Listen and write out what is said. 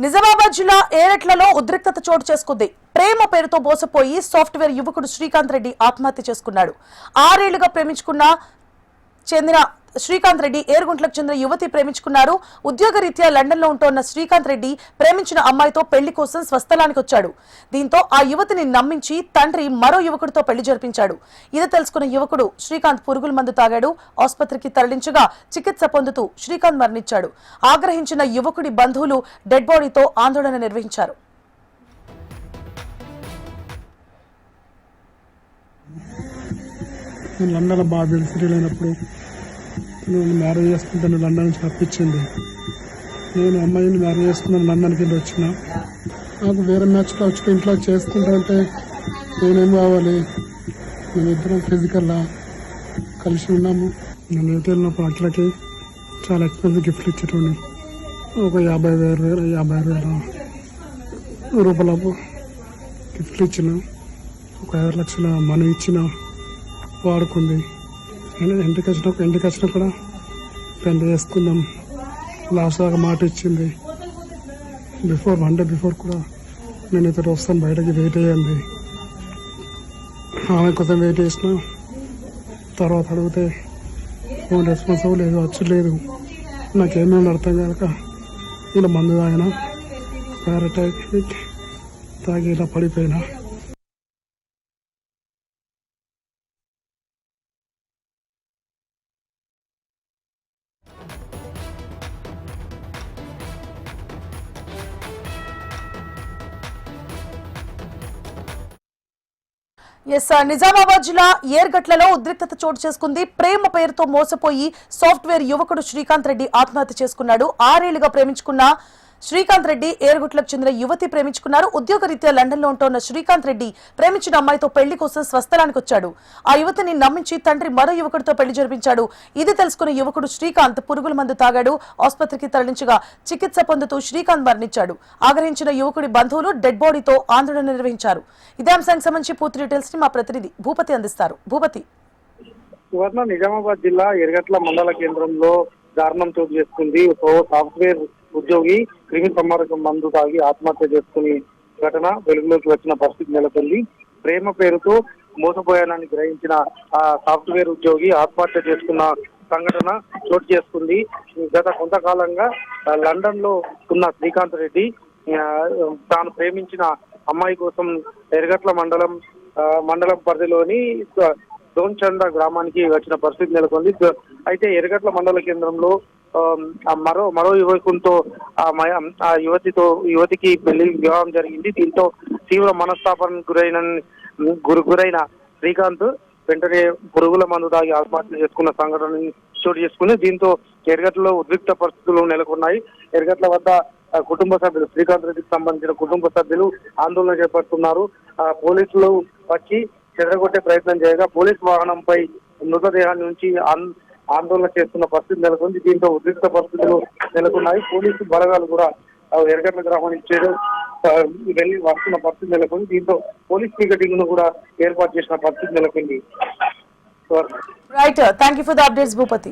నిజామాబాద్ జిల్లా ఏరెట్లలో ఉద్రిక్తత చోటు చేసుకుంది. ప్రేమ పేరుతో మోసపోయి సాఫ్ట్వేర్ యువకుడు శ్రీకాంత్ రెడ్డి ఆత్మహత్య చేసుకున్నాడు. 6 ఏళ్లుగా చెందిన శ్రీకాంత్ రెడ్డి ఏరుగుంట్లకు చెందిన యువతి ప్రేమించుకున్నారు. ఉద్యోగరీత్యా లండన్ లో ఉంటోన్న శ్రీకాంత్ రెడ్డి ప్రేమించిన అమ్మాయితో పెళ్లి కోసం స్వస్థలానికి వచ్చాడు. దీంతో ఆ యువతిని నమ్మించి తండ్రి మరో యువకుడితో పెళ్లి జరిపించాడు. ఇది తెలుసుకున్న యువకుడు శ్రీకాంత్ పురుగుల మందు తాగాడు. ఆసుపత్రికి తరలించగా చికిత్స పొందుతూ శ్రీకాంత్ మరణించాడు. ఆగ్రహించిన యువకుడి బంధువులు డెడ్ బాడీతో ఆందోళన నిర్వహించారు. లండన్ బాగా సిటీలైనప్పుడు నేను మ్యారేజ్ చేసుకుంటాను. లండన్ నుంచి రప్పించింది. నేను అమ్మాయిని మ్యారేజ్ చేసుకున్నాను. లండన్కి వెళ్ళి వచ్చిన నాకు వేరే మ్యాచ్లో వచ్చి ఇంట్లో చేసుకుంటానంటే నేనేం కావాలి. మేమిద్దరం ఫిజికల్గా కలిసి ఉన్నాము. నేను వెళ్ళినప్పుడు అట్లకి చాలా ఎక్స్పెన్సివ్ గిఫ్ట్లు ఇచ్చేటోని. ఒక 50,000 రూపాయల గిఫ్ట్లు ఇచ్చిన, ఒక 5 లక్షల మనీ ఇచ్చిన, వాడుకుంది. నేను ఇంటికి వచ్చినా కూడా పెళ్లి చేసుకుందాం లాస్ట్ దాకా మాట ఇచ్చింది. వన్ డే బిఫోర్ కూడా నేను ఇతడు వస్తాను బయటకి వెయిట్ అయ్యింది. ఆమె కోసం వెయిట్ చేసిన తర్వాత అడిగితే ఫోన్ రెస్పాన్స్ లేదు, వచ్చలేదు. నాకేమీ అర్థం కాక ఇలా మందు తాగిన, ప్యారటైట్ తాగి ఇలా పడిపోయినా. నిజామాబాద్ జిల్లా ఏర్గట్లలో ఉద్రిక్తత చోటు చేసుకుంది. ప్రేమ పేరుతో మోసపోయి సాఫ్ట్వేర్ యువకుడు శ్రీకాంత్ రెడ్డి ఆత్మహత్య చేసుకున్నాడు. 6 ఏళ్లుగా ప్రేమించుకున్న శ్రీకాంత్ రెడ్డి ఏరుగుట్లకు చెందిన యువతి ప్రేమించుకున్నారు. ఉద్యోగరీత్యా లండన్ లో ఉంటోన్న శ్రీకాంత్ రెడ్డి ప్రేమించిన అమ్మాయితో పెళ్లి కోసం స్వస్థలానికి వచ్చాడు. ఆ యువతిని నమ్మించి తండ్రి మరో యువకుడితో పెళ్లి జరిపించాడు. ఇది తెలుసుకున్న యువకుడు శ్రీకాంత్ పురుగుల మందు తాగాడు. ఆసుపత్రికి తరలించగా చికిత్స పొందుతూ శ్రీకాంత్ మరణించాడు. ఆగ్రహించిన యువకుడి బంధువులు డెడ్ బాడీతో ఆందోళన నిర్వహించారు. ఇదే అంశానికి సంబంధించి పూర్తి డీటెయిల్స్ ని మా ప్రతినిధి భూపతి అందిస్తారు. భూపతి. నిజామాబాద్ జిల్లా ఎర్గట్ల మండల కేంద్రంలో దారుణం చోటు చేసుకుంది. ఓ సాఫ్ట్వేర్ ఉద్యోగి క్రిమి సంహారక మందు తాగి ఆత్మహత్య చేసుకుని ఘటన వెలుగులోకి వచ్చిన పరిస్థితి నెలకొంది. ప్రేమ పేరుతో మోసపోయానని గ్రహించిన ఆ సాఫ్ట్వేర్ ఉద్యోగి ఆత్మహత్య చేసుకున్న సంఘటన చోటు చేసుకుంది. గత కొంతకాలంగా లండన్ లో ఉన్న శ్రీకాంత్ రెడ్డి తాను ప్రేమించిన అమ్మాయి కోసం ఎర్గట్ల మండలం పరిధిలోని దోన్చండ గ్రామానికి వచ్చిన పరిస్థితి నెలకొంది. అయితే ఎర్గట్ల మండల కేంద్రంలో మరో యువకునితో ఆ యువతికి వివాహం జరిగింది. దీంతో తీవ్ర మనస్తాపానికి గురైన శ్రీకాంత్ వెంటనే పురుగుల మందు తాగి ఆత్మహత్య చేసుకున్న సంఘటన చోటు చేసుకుని దీంతో ఎర్గట్లలో ఉద్రిక్త పరిస్థితులు నెలకొన్నాయి. ఎర్గట్ల వద్ద కుటుంబ సభ్యులు శ్రీకాంత్ రెడ్డికి సంబంధించిన కుటుంబ సభ్యులు ఆందోళన చేపడుతున్నారు. పోలీసులు వచ్చి చెదరగొట్టే ప్రయత్నం చేయగా పోలీసు వాహనంపై మృతదేహాన్ని నుంచి ఆందోళన చేస్తున్న పరిస్థితి నెలకొంది. దీంతో ఉద్రిక్త పరిస్థితులు నెలకొన్నాయి. పోలీసు బలగాలు కూడా ఎర్గట్ల గ్రామానికి వెళ్లి వస్తున్న పరిస్థితి నెలకొంది. దీంతో పోలీస్ పికెటింగ్ ను కూడా ఏర్పాటు చేసిన పరిస్థితి నెలకొంది. Right, thank you for the updates Bhupathi.